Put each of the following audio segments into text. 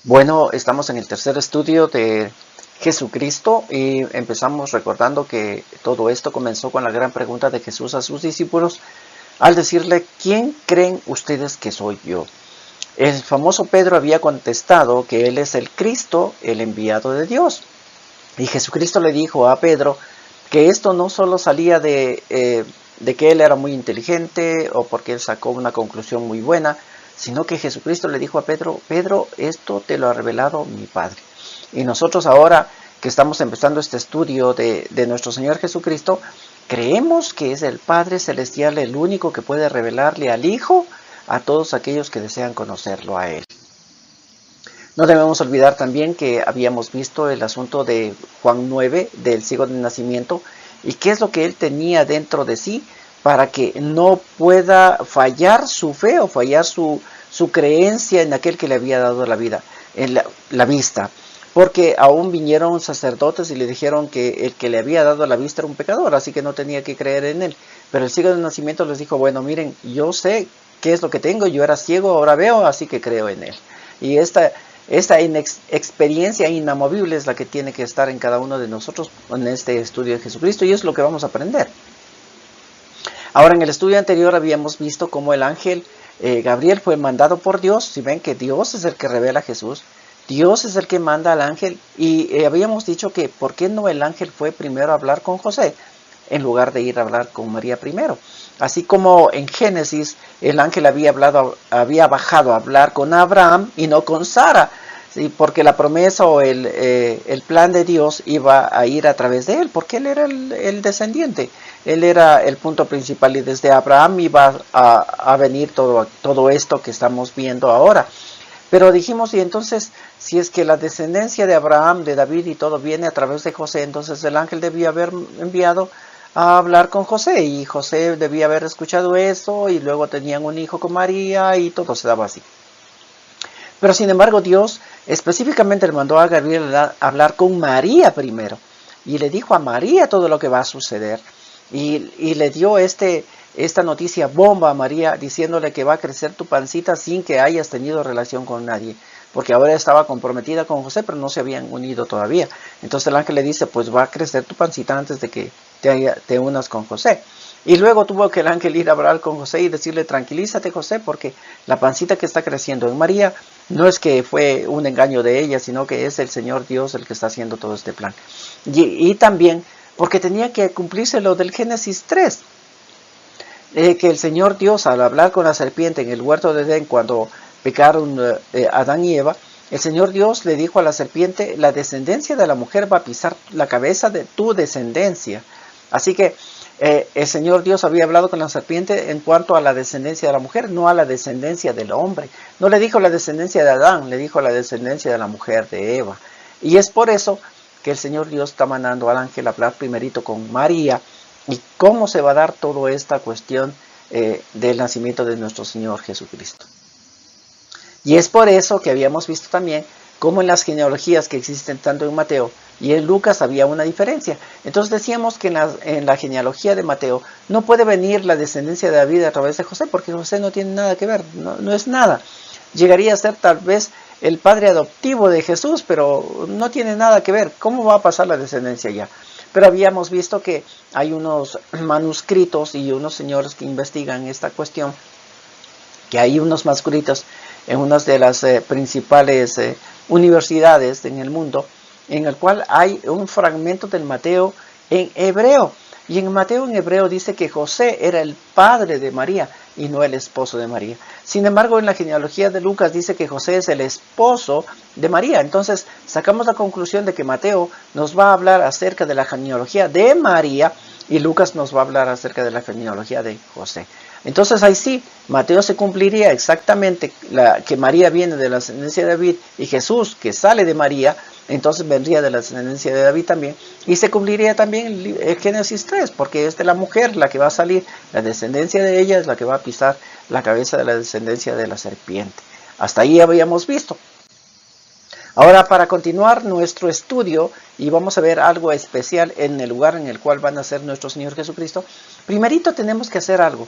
Bueno, estamos en el tercer estudio de Jesucristo y empezamos recordando que todo esto comenzó con la gran pregunta de Jesús a sus discípulos al decirle: ¿quién creen ustedes que soy yo? El famoso Pedro había contestado que él es el Cristo, el enviado de Dios. Y Jesucristo le dijo a Pedro que esto no solo salía de que él era muy inteligente o porque él sacó una conclusión muy buena, sino que Jesucristo le dijo a Pedro: Pedro, esto te lo ha revelado mi Padre. Y nosotros ahora que estamos empezando este estudio de nuestro Señor Jesucristo, creemos que es el Padre Celestial el único que puede revelarle al Hijo a todos aquellos que desean conocerlo a Él. No debemos olvidar también que habíamos visto el asunto de Juan 9, del ciego de nacimiento, y qué es lo que él tenía dentro de sí para que no pueda fallar su fe o fallar su creencia en aquel que le había dado la vida, en la vista. Porque aún vinieron sacerdotes y le dijeron que el que le había dado la vista era un pecador, así que no tenía que creer en él. Pero el ciego de nacimiento les dijo: bueno, miren, yo sé qué es lo que tengo, yo era ciego, ahora veo, así que creo en él. Y esta experiencia inamovible es la que tiene que estar en cada uno de nosotros en este estudio de Jesucristo, y es lo que vamos a aprender. Ahora, en el estudio anterior habíamos visto cómo el ángel Gabriel fue mandado por Dios. Si ven que Dios es el que revela a Jesús, Dios es el que manda al ángel, y habíamos dicho que ¿por qué no el ángel fue primero a hablar con José en lugar de ir a hablar con María primero? Así como en Génesis el ángel había bajado a hablar con Abraham y no con Sara, ¿sí? Porque la promesa o el plan de Dios iba a ir a través de él, porque él era el descendiente, él era el punto principal, y desde Abraham iba a venir todo esto que estamos viendo ahora. Pero dijimos, y entonces, si es que la descendencia de Abraham, de David y todo viene a través de José, entonces el ángel debía haber enviado a hablar con José, y José debía haber escuchado eso, y luego tenían un hijo con María, y todo se daba así. Pero sin embargo, Dios específicamente le mandó a Gabriel a hablar con María primero, y le dijo a María todo lo que va a suceder, y le dio esta noticia bomba a María, diciéndole que va a crecer tu pancita sin que hayas tenido relación con nadie, porque ahora estaba comprometida con José, pero no se habían unido todavía. Entonces el ángel le dice: pues va a crecer tu pancita antes de que te unas con José. Y luego tuvo que el ángel ir a hablar con José y decirle: tranquilízate, José, porque la pancita que está creciendo en María no es que fue un engaño de ella, sino que es el Señor Dios el que está haciendo todo este plan. Y también porque tenía que cumplirse lo del Génesis 3, que el Señor Dios, al hablar con la serpiente en el huerto de Edén cuando pecaron Adán y Eva, el Señor Dios le dijo a la serpiente: la descendencia de la mujer va a pisar la cabeza de tu descendencia. Así que el Señor Dios había hablado con la serpiente en cuanto a la descendencia de la mujer, no a la descendencia del hombre. No le dijo la descendencia de Adán, le dijo la descendencia de la mujer, de Eva. Y es por eso que el Señor Dios está mandando al ángel a hablar primerito con María, y cómo se va a dar toda esta cuestión del nacimiento de nuestro Señor Jesucristo. Y es por eso que habíamos visto también cómo en las genealogías que existen tanto en Mateo y en Lucas había una diferencia. Entonces decíamos que en la genealogía de Mateo no puede venir la descendencia de David a través de José, porque José no tiene nada que ver, no es nada. Llegaría a ser tal vez el padre adoptivo de Jesús, pero no tiene nada que ver. ¿Cómo va a pasar la descendencia ya? Pero habíamos visto que hay unos manuscritos y unos señores que investigan esta cuestión, que hay unos manuscritos en una de las principales universidades en el mundo, en el cual hay un fragmento del Mateo en hebreo. Y en Mateo en hebreo dice que José era el padre de María y no el esposo de María. Sin embargo, en la genealogía de Lucas dice que José es el esposo de María. Entonces, sacamos la conclusión de que Mateo nos va a hablar acerca de la genealogía de María y Lucas nos va a hablar acerca de la genealogía de José. Entonces ahí sí, Mateo se cumpliría exactamente que María viene de la descendencia de David y Jesús que sale de María, entonces vendría de la descendencia de David también, y se cumpliría también el Génesis 3, porque es de la mujer la que va a salir, la descendencia de ella es la que va a pisar la cabeza de la descendencia de la serpiente. Hasta ahí habíamos visto. Ahora, para continuar nuestro estudio, y vamos a ver algo especial en el lugar en el cual va a nacer nuestro Señor Jesucristo, primerito tenemos que hacer algo.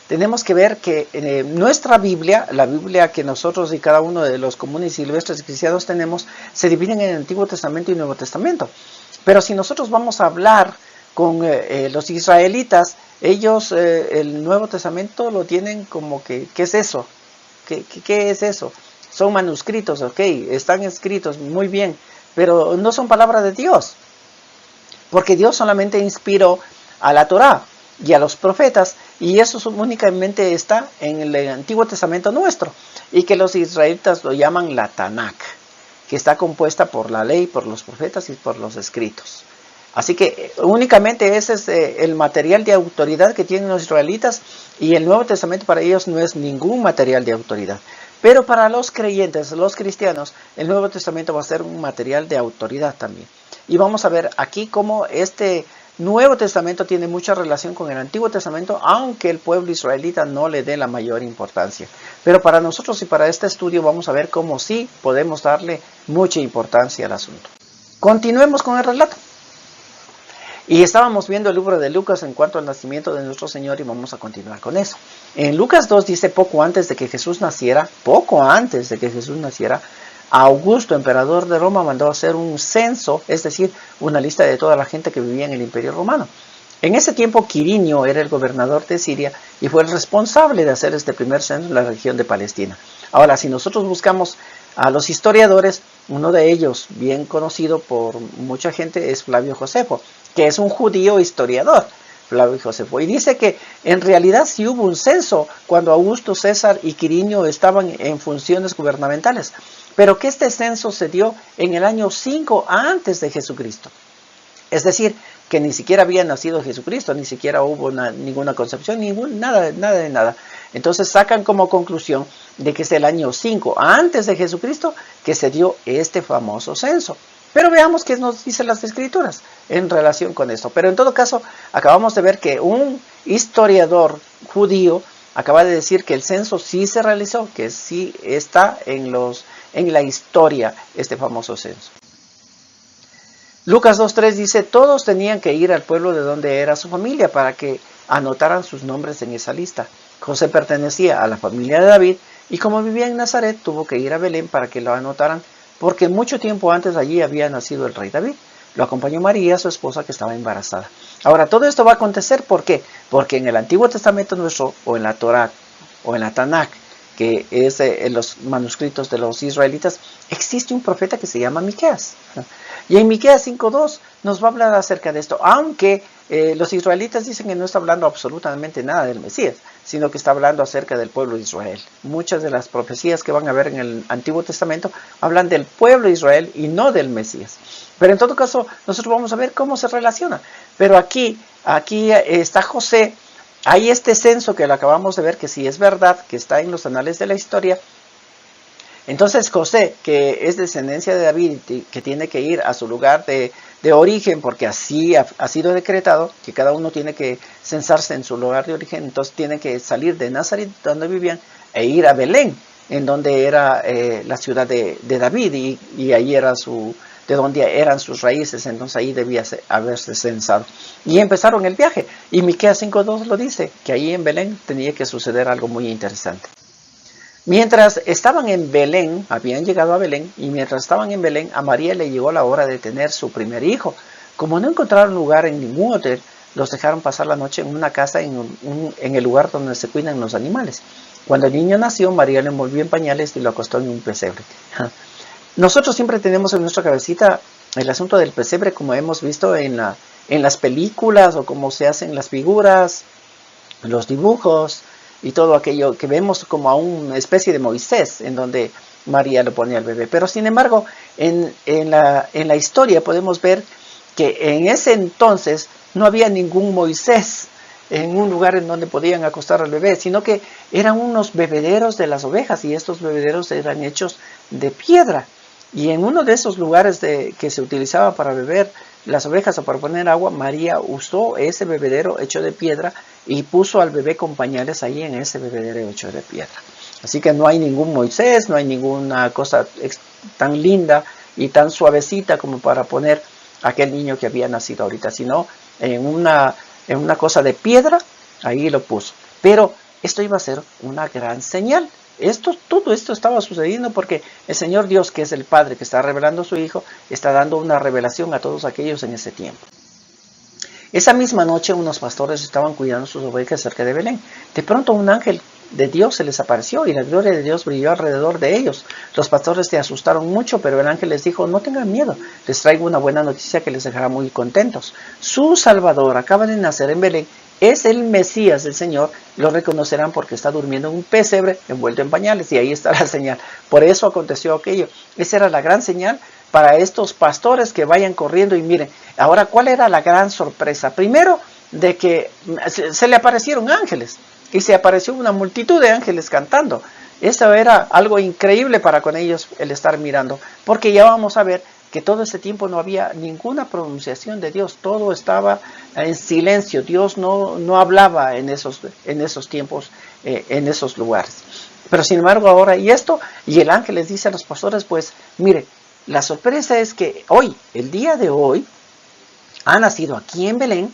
tenemos que ver que nuestra Biblia, la Biblia que nosotros y cada uno de los comunes y silvestres cristianos tenemos, se dividen en el Antiguo Testamento y Nuevo Testamento. Pero si nosotros vamos a hablar con los israelitas, ellos el Nuevo Testamento lo tienen como que, ¿qué es eso? ¿Qué es eso? Son manuscritos, ok, están escritos muy bien, pero no son palabra de Dios, porque Dios solamente inspiró a la Torá y a los profetas, y eso únicamente está en el Antiguo Testamento nuestro, y que los israelitas lo llaman la Tanakh, que está compuesta por la ley, por los profetas y por los escritos. Así que únicamente ese es el material de autoridad que tienen los israelitas, y el Nuevo Testamento para ellos no es ningún material de autoridad. Pero para los creyentes, los cristianos, el Nuevo Testamento va a ser un material de autoridad también. Y vamos a ver aquí cómo este Nuevo Testamento tiene mucha relación con el Antiguo Testamento, aunque el pueblo israelita no le dé la mayor importancia. Pero para nosotros y para este estudio vamos a ver cómo sí podemos darle mucha importancia al asunto. Continuemos con el relato. Y estábamos viendo el libro de Lucas en cuanto al nacimiento de nuestro Señor, y vamos a continuar con eso. En Lucas 2 dice, poco antes de que Jesús naciera, Augusto, emperador de Roma, mandó hacer un censo, es decir, una lista de toda la gente que vivía en el Imperio Romano. En ese tiempo, Quirinio era el gobernador de Siria y fue el responsable de hacer este primer censo en la región de Palestina. Ahora, si nosotros buscamos a los historiadores, uno de ellos, bien conocido por mucha gente, es Flavio Josefo, que es un judío historiador, Flavio Josefo, y dice que en realidad sí hubo un censo cuando Augusto César y Quirinio estaban en funciones gubernamentales, pero que este censo se dio en el año 5 antes de Jesucristo. Es decir, que ni siquiera había nacido Jesucristo, ni siquiera hubo ninguna concepción, nada. Entonces sacan como conclusión de que es el año 5 antes de Jesucristo que se dio este famoso censo. Pero veamos qué nos dicen las Escrituras en relación con esto. Pero en todo caso, acabamos de ver que un historiador judío acaba de decir que el censo sí se realizó, que sí está en la historia este famoso censo. Lucas 2.3 dice, todos tenían que ir al pueblo de donde era su familia para que anotaran sus nombres en esa lista. José pertenecía a la familia de David y como vivía en Nazaret, tuvo que ir a Belén para que lo anotaran, porque mucho tiempo antes allí había nacido el rey David. Lo acompañó María, su esposa, que estaba embarazada. Ahora, todo esto va a acontecer, ¿por qué? Porque en el Antiguo Testamento nuestro, o en la Torá, o en la Tanakh, que es en los manuscritos de los israelitas, existe un profeta que se llama Miqueas. Y en Miqueas 5.2 nos va a hablar acerca de esto, aunque los israelitas dicen que no está hablando absolutamente nada del Mesías, sino que está hablando acerca del pueblo de Israel. Muchas de las profecías que van a ver en el Antiguo Testamento hablan del pueblo de Israel y no del Mesías. Pero en todo caso, nosotros vamos a ver cómo se relaciona. Pero aquí está José. Hay este censo que lo acabamos de ver, que sí es verdad, que está en los anales de la historia. Entonces José, que es descendencia de David, que tiene que ir a su lugar de origen, porque así ha sido decretado, que cada uno tiene que censarse en su lugar de origen, entonces tiene que salir de Nazaret, donde vivían, e ir a Belén, en donde era la ciudad de David, y ahí era de donde eran sus raíces, entonces ahí debía haberse censado. Y empezaron el viaje, y Miqueas 5.2 lo dice, que ahí en Belén tenía que suceder algo muy interesante. Mientras estaban en Belén, habían llegado a Belén, y mientras estaban en Belén, a María le llegó la hora de tener su primer hijo. Como no encontraron lugar en ningún hotel, los dejaron pasar la noche en una casa en el lugar donde se cuidan los animales. Cuando el niño nació, María lo envolvió en pañales y lo acostó en un pesebre. Nosotros siempre tenemos en nuestra cabecita el asunto del pesebre, como hemos visto en las películas, o como se hacen las figuras, los dibujos, y todo aquello que vemos como a una especie de Moisés, en donde María lo pone al bebé. Pero sin embargo, en la historia podemos ver que en ese entonces no había ningún Moisés en un lugar en donde podían acostar al bebé, sino que eran unos bebederos de las ovejas, y estos bebederos eran hechos de piedra. Y en uno de esos lugares que se utilizaba para beber las ovejas o para poner agua, María usó ese bebedero hecho de piedra y puso al bebé con pañales ahí en ese bebedero hecho de piedra. Así que no hay ningún Moisés, no hay ninguna cosa tan linda y tan suavecita como para poner aquel niño que había nacido ahorita, sino en una cosa de piedra, ahí lo puso. Pero esto iba a ser una gran señal. Todo esto estaba sucediendo porque el Señor Dios, que es el Padre que está revelando a su Hijo, está dando una revelación a todos aquellos en ese tiempo. Esa misma noche unos pastores estaban cuidando sus ovejas cerca de Belén. De pronto un ángel de Dios se les apareció y la gloria de Dios brilló alrededor de ellos. Los pastores se asustaron mucho, pero el ángel les dijo: no tengan miedo, les traigo una buena noticia que les dejará muy contentos. Su Salvador acaba de nacer en Belén, es el Mesías del Señor, lo reconocerán porque está durmiendo en un pesebre envuelto en pañales, y ahí está la señal. Por eso aconteció aquello. Esa era la gran señal para estos pastores que vayan corriendo. Y miren, ahora, ¿cuál era la gran sorpresa? Primero, de que se le aparecieron ángeles, y se apareció una multitud de ángeles cantando. Eso era algo increíble para con ellos el estar mirando, porque ya vamos a ver que todo ese tiempo no había ninguna pronunciación de Dios, todo estaba en silencio. Dios no hablaba en esos tiempos, en esos lugares. Pero sin embargo ahora, y el ángel les dice a los pastores, pues mire, la sorpresa es que hoy, el día de hoy, ha nacido aquí en Belén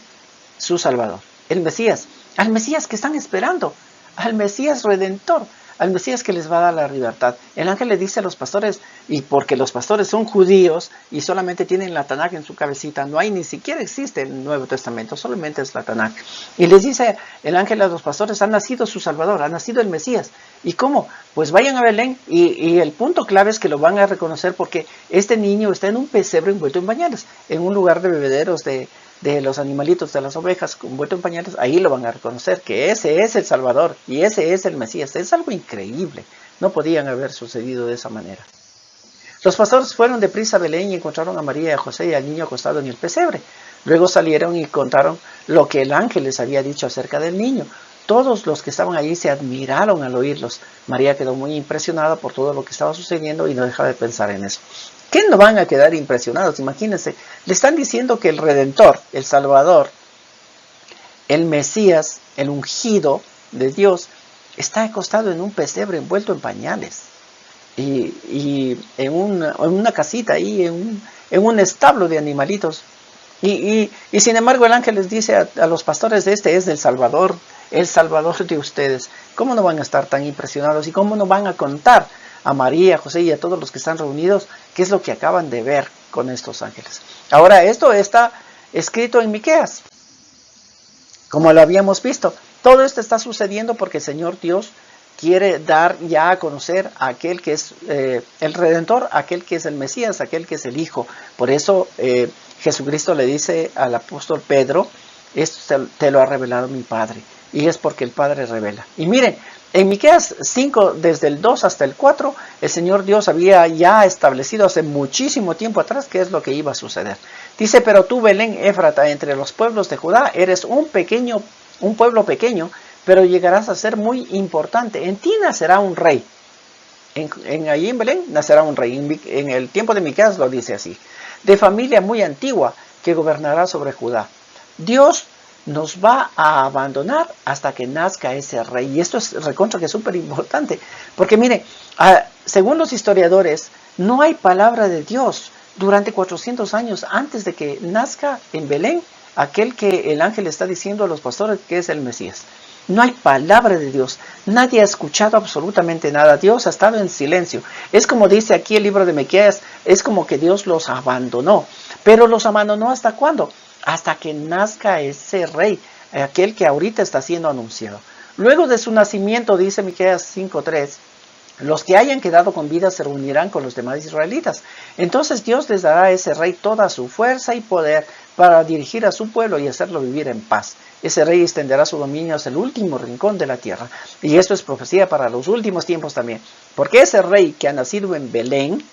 su Salvador, el Mesías, al Mesías que están esperando, al Mesías Redentor, al Mesías que les va a dar la libertad. El ángel le dice a los pastores, y porque los pastores son judíos y solamente tienen la Tanakh en su cabecita, no hay, ni siquiera existe el Nuevo Testamento, solamente es la Tanakh. Y les dice el ángel a los pastores: ha nacido su Salvador, ha nacido el Mesías. ¿Y cómo? Pues vayan a Belén, y el punto clave es que lo van a reconocer porque este niño está en un pesebre envuelto en pañales, en un lugar de bebederos de los animalitos, de las ovejas, envuelto en pañales. Ahí lo van a reconocer, que ese es el Salvador y ese es el Mesías. Es algo increíble, no podían haber sucedido de esa manera. Los pastores fueron deprisa a Belén y encontraron a María y a José y al niño acostado en el pesebre. Luego salieron y contaron lo que el ángel les había dicho acerca del niño. Todos los que estaban allí se admiraron al oírlos. María quedó muy impresionada por todo lo que estaba sucediendo y no dejaba de pensar en eso. ¿Qué no van a quedar impresionados? Imagínense, le están diciendo que el Redentor, el Salvador, el Mesías, el ungido de Dios, está acostado en un pesebre envuelto en pañales. Y en una casita ahí, en un establo de animalitos. Y sin embargo el ángel les dice a los pastores: este es el Salvador de ustedes. ¿Cómo no van a estar tan impresionados? ¿Y cómo no van a contar a María, a José y a todos los que están reunidos qué es lo que acaban de ver con estos ángeles? Ahora, esto está escrito en Miqueas, como lo habíamos visto. Todo esto está sucediendo porque el Señor Dios quiere dar ya a conocer a aquel que es el Redentor, aquel que es el Mesías, aquel que es el Hijo. Por eso Jesucristo le dice al apóstol Pedro: esto te lo ha revelado mi Padre. Y es porque el Padre revela. Y miren, en Miqueas 5, desde el 2 hasta el 4, el Señor Dios había ya establecido hace muchísimo tiempo atrás qué es lo que iba a suceder. Dice: pero tú, Belén Éfrata, entre los pueblos de Judá, eres un pueblo pequeño, pero llegarás a ser muy importante. En ti nacerá un rey. Allí en Belén nacerá un rey. En el tiempo de Miqueas lo dice así: de familia muy antigua, que gobernará sobre Judá. Dios nos va a abandonar hasta que nazca ese rey. Y esto es recontra que es súper importante, porque mire, según los historiadores, no hay palabra de Dios durante 400 años antes de que nazca en Belén aquel que el ángel está diciendo a los pastores que es el Mesías. No hay palabra de Dios, nadie ha escuchado absolutamente nada. Dios ha estado en silencio. Es como dice aquí el libro de Miqueas, es como que Dios los abandonó. Pero los abandonó ¿hasta cuándo? Hasta que nazca ese rey, aquel que ahorita está siendo anunciado. Luego de su nacimiento, dice Miqueas 5:3, los que hayan quedado con vida se reunirán con los demás israelitas. Entonces Dios les dará a ese rey toda su fuerza y poder para dirigir a su pueblo y hacerlo vivir en paz. Ese rey extenderá su dominio hasta el último rincón de la tierra. Y esto es profecía para los últimos tiempos también. Porque ese rey que ha nacido en Belén,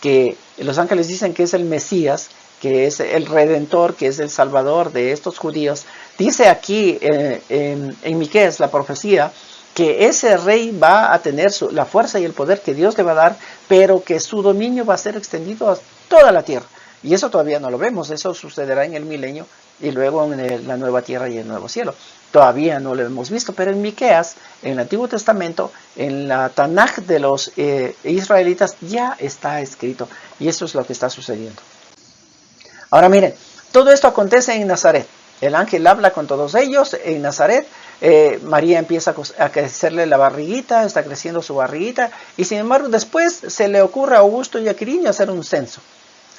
que los ángeles dicen que es el Mesías, que es el Redentor, que es el Salvador de estos judíos, dice aquí en Miqueas la profecía que ese rey va a tener la fuerza y el poder que Dios le va a dar, pero que su dominio va a ser extendido a toda la tierra. Y eso todavía no lo vemos, eso sucederá en el milenio y luego en la nueva tierra y el nuevo cielo. Todavía no lo hemos visto, pero en Miqueas, en el Antiguo Testamento, en la Tanakh de los israelitas ya está escrito, y eso es lo que está sucediendo. Ahora miren, todo esto acontece en Nazaret. El ángel habla con todos ellos en Nazaret. María empieza a crecerle la barriguita, está creciendo su barriguita, y sin embargo después se le ocurre a Augusto y a Quirino hacer un censo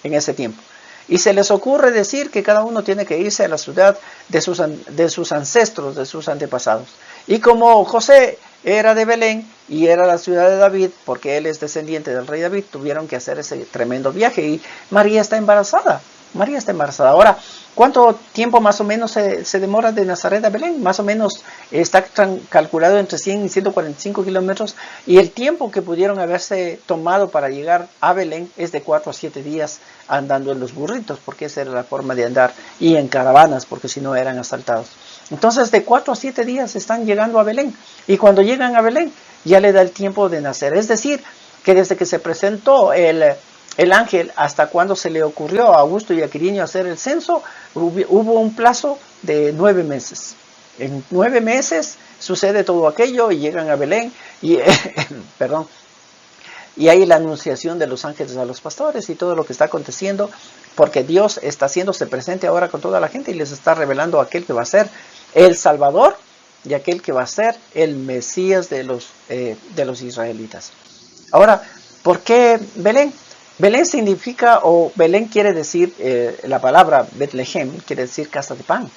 en ese tiempo. Y se les ocurre decir que cada uno tiene que irse a la ciudad de sus ancestros, de sus antepasados. Y como José era de Belén y era la ciudad de David, porque él es descendiente del rey David, tuvieron que hacer ese tremendo viaje. Y María está embarazada. María está embarazada. Ahora, ¿cuánto tiempo más o menos se demora de Nazaret a Belén? Más o menos está calculado entre 100 y 145 kilómetros. Y el tiempo que pudieron haberse tomado para llegar a Belén es de 4 a 7 días andando en los burritos, porque esa era la forma de andar, y en caravanas, porque si no eran asaltados. Entonces, de 4 a 7 días están llegando a Belén. Y cuando llegan a Belén, ya le da el tiempo de nacer. Es decir, que desde que se presentó el ángel hasta cuando se le ocurrió a Augusto y a Quirino hacer el censo, hubo un plazo de 9 meses. En 9 meses sucede todo aquello y llegan a Belén y, perdón, y hay la anunciación de los ángeles a los pastores y todo lo que está aconteciendo, porque Dios está haciéndose presente ahora con toda la gente y les está revelando a aquel que va a ser el Salvador y aquel que va a ser el Mesías de los israelitas. Ahora, ¿por qué Belén? Belén significa, o Belén quiere decir, la palabra Betlehem quiere decir casa de pan.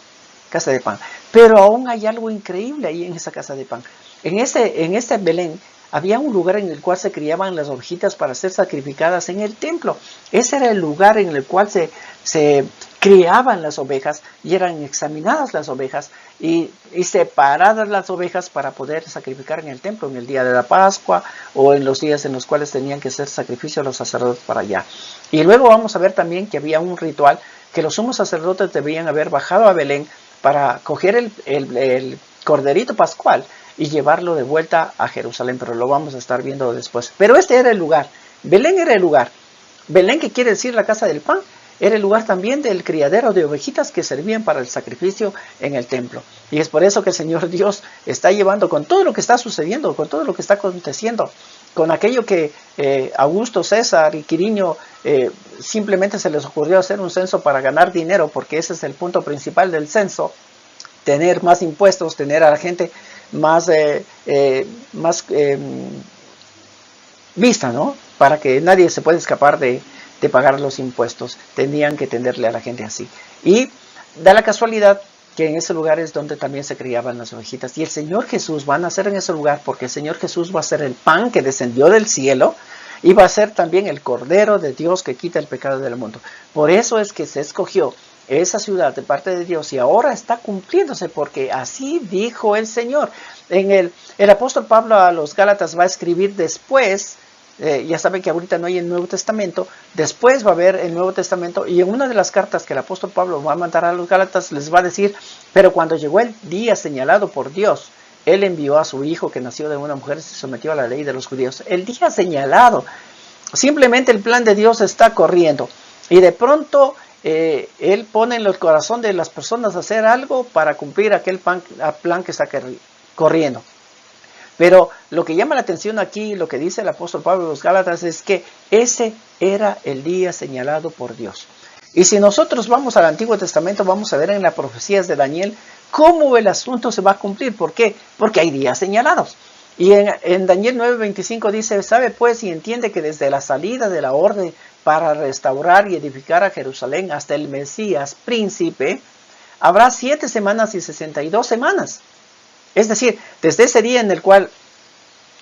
Casa de pan. Pero aún hay algo increíble ahí en esa casa de pan. En este Belén había un lugar en el cual se criaban las ovejitas para ser sacrificadas en el templo. Ese era el lugar en el cual se criaban las ovejas y eran examinadas las ovejas y separadas las ovejas para poder sacrificar en el templo en el día de la Pascua o en los días en los cuales tenían que hacer sacrificio a los sacerdotes para allá. Y luego vamos a ver también que había un ritual que los sumos sacerdotes debían haber bajado a Belén para coger el corderito pascual y llevarlo de vuelta a Jerusalén, pero lo vamos a estar viendo después. Pero este era el lugar, Belén era el lugar. Belén, que quiere decir la casa del pan, era el lugar también del criadero de ovejitas que servían para el sacrificio en el templo. Y es por eso que el Señor Dios está llevando, con todo lo que está sucediendo, con todo lo que está aconteciendo, con aquello que Augusto, César y Quirino simplemente se les ocurrió hacer un censo para ganar dinero, porque ese es el punto principal del censo, tener más impuestos, tener a la gente más vista, ¿no? Para que nadie se pueda escapar de pagar los impuestos. Tenían que tenderle a la gente así. Y da la casualidad que en ese lugar es donde también se criaban las ovejitas. Y el Señor Jesús va a nacer en ese lugar porque el Señor Jesús va a ser el pan que descendió del cielo y va a ser también el Cordero de Dios que quita el pecado del mundo. Por eso es que se escogió esa ciudad de parte de Dios y ahora está cumpliéndose porque así dijo el Señor. El apóstol Pablo a los Gálatas va a escribir después. Ya saben que ahorita no hay el Nuevo Testamento, después va a haber el Nuevo Testamento y en una de las cartas que el apóstol Pablo va a mandar a los Gálatas les va a decir, pero cuando llegó el día señalado por Dios, Él envió a su hijo que nació de una mujer y se sometió a la ley de los judíos. El día señalado, simplemente el plan de Dios está corriendo y de pronto Él pone en el corazón de las personas hacer algo para cumplir aquel plan que está corriendo. Pero lo que llama la atención aquí, lo que dice el apóstol Pablo a los Gálatas, es que ese era el día señalado por Dios. Y si nosotros vamos al Antiguo Testamento, vamos a ver en las profecías de Daniel cómo el asunto se va a cumplir. ¿Por qué? Porque hay días señalados. Y en Daniel 9:25 dice, sabe pues y entiende que desde la salida de la orden para restaurar y edificar a Jerusalén hasta el Mesías príncipe, habrá 7 semanas y 62 semanas. Es decir, desde ese día en el cual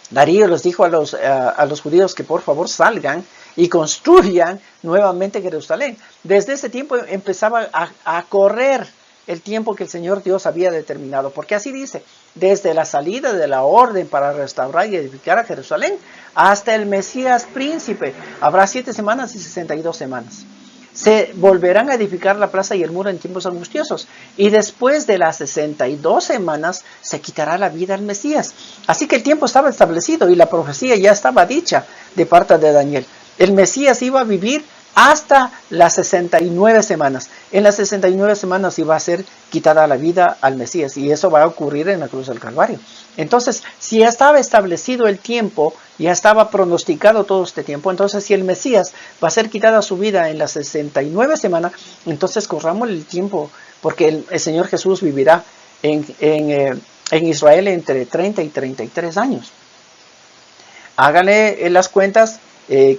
Darío les dijo a los judíos que por favor salgan y construyan nuevamente Jerusalén. Desde ese tiempo empezaba a correr el tiempo que el Señor Dios había determinado. Porque así dice, desde la salida de la orden para restaurar y edificar a Jerusalén hasta el Mesías príncipe. Habrá 7 semanas y 62 semanas. Se volverán a edificar la plaza y el muro en tiempos angustiosos. Y después de las 62 semanas se quitará la vida al Mesías. Así que el tiempo estaba establecido y la profecía ya estaba dicha de parte de Daniel. El Mesías iba a vivir hasta las 69 semanas. En las 69 semanas iba a ser quitada la vida al Mesías. Y eso va a ocurrir en la cruz del Calvario. Entonces, si ya estaba establecido el tiempo, ya estaba pronosticado todo este tiempo, entonces si el Mesías va a ser quitada su vida en las 69 semanas, entonces corramos el tiempo, porque el Señor Jesús vivirá en en Israel entre 30 y 33 años. Háganle las cuentas,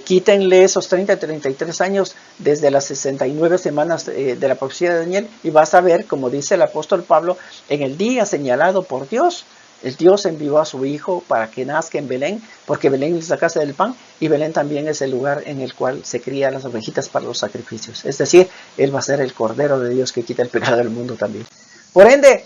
quítenle esos 30 y 33 años desde las 69 semanas de la profecía de Daniel y vas a ver, como dice el apóstol Pablo, en el día señalado por Dios, el Dios envió a su Hijo para que nazca en Belén, porque Belén es la casa del pan y Belén también es el lugar en el cual se crían las ovejitas para los sacrificios. Es decir, Él va a ser el Cordero de Dios que quita el pecado del mundo también. Por ende,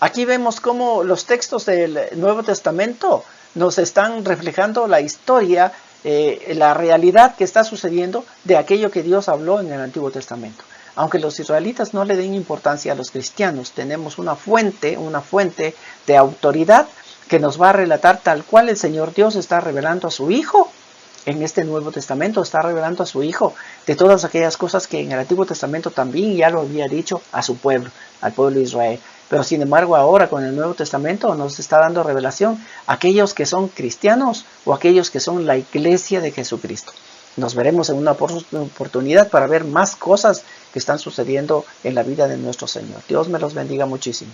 aquí vemos cómo los textos del Nuevo Testamento nos están reflejando la historia, la realidad que está sucediendo de aquello que Dios habló en el Antiguo Testamento. Aunque los israelitas no le den importancia a los cristianos, tenemos una fuente de autoridad que nos va a relatar tal cual el Señor Dios está revelando a su Hijo. En este Nuevo Testamento está revelando a su Hijo de todas aquellas cosas que en el Antiguo Testamento también ya lo había dicho a su pueblo, al pueblo de Israel. Pero sin embargo ahora con el Nuevo Testamento nos está dando revelación a aquellos que son cristianos o aquellos que son la iglesia de Jesucristo. Nos veremos en una oportunidad para ver más cosas que están sucediendo en la vida de nuestro Señor. Dios me los bendiga muchísimo.